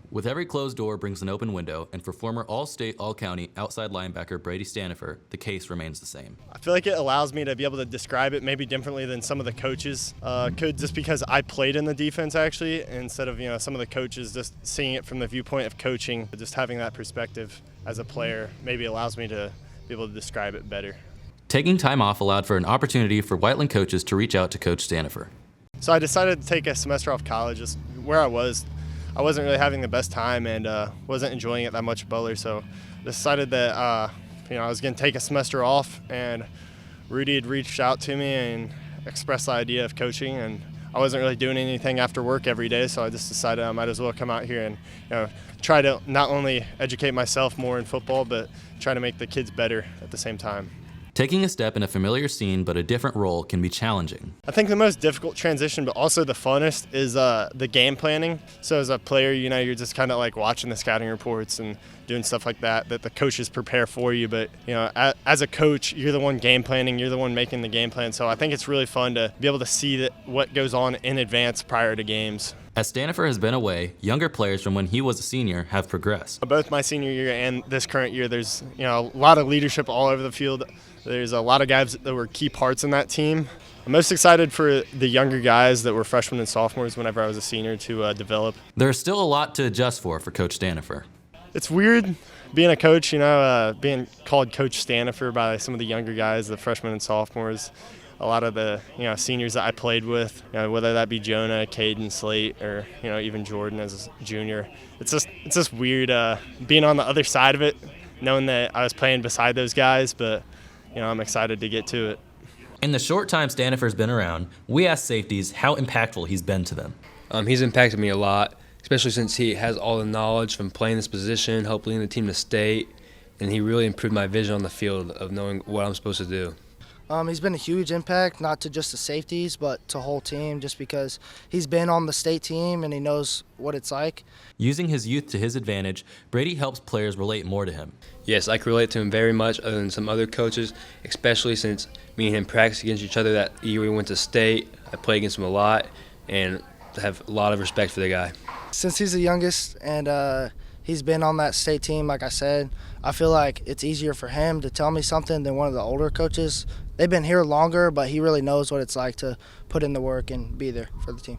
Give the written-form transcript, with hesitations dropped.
With every closed door brings an open window, and for former All-State, All-County outside linebacker BRady Stanifer, the case remains the same. I feel like it allows me to be able to describe it maybe differently than some of the coaches could, just because I played in the defense actually, instead of some of the coaches just seeing it from the viewpoint of coaching. Just having that perspective as a player maybe allows me to be able to describe it better. Taking time off allowed for an opportunity for Whiteland coaches to reach out to Coach Stanifer. So I decided to take a semester off college. Just where I wasn't really having the best time and wasn't enjoying it that much at Butler, so decided that I was going to take a semester off, and Rudy had reached out to me and expressed the idea of coaching, and I wasn't really doing anything after work every day, so I just decided I might as well come out here and try to not only educate myself more in football, but try to make the kids better at the same time. Taking a step in a familiar scene but a different role can be challenging. I think the most difficult transition, but also the funnest, is the game planning. So as a player, you're just kind of like watching the scouting reports and doing stuff like that the coaches prepare for you. But as a coach, you're the one game planning, you're the one making the game plan. So I think it's really fun to be able to see what goes on in advance prior to games. As Stanifer has been away, younger players from when he was a senior have progressed. Both my senior year and this current year, there's a lot of leadership all over the field. There's a lot of guys that were key parts in that team. I'm most excited for the younger guys that were freshmen and sophomores whenever I was a senior to develop. There's still a lot to adjust for Coach Stanifer. It's weird being a coach, being called Coach Stanifer by some of the younger guys, the freshmen and sophomores. A lot of the seniors that I played with, whether that be Jonah, Caden, Slate, or even Jordan as a junior. It's just weird being on the other side of it, knowing that I was playing beside those guys, but I'm excited to get to it. In the short time Stanifer's been around, we asked safeties how impactful he's been to them. He's impacted me a lot, especially since he has all the knowledge from playing this position, helped lead the team to state, and he really improved my vision on the field of knowing what I'm supposed to do. He's been a huge impact, not to just the safeties, but to the whole team, just because he's been on the state team and he knows what it's like. Using his youth to his advantage, BRady helps players relate more to him. Yes, I can relate to him very much, other than some other coaches, especially since me and him practiced against each other that year we went to state. I played against him a lot and have a lot of respect for the guy. Since he's the youngest and he's been on that state team, like I said, I feel like it's easier for him to tell me something than one of the older coaches. They've been here longer, but he really knows what it's like to put in the work and be there for the team.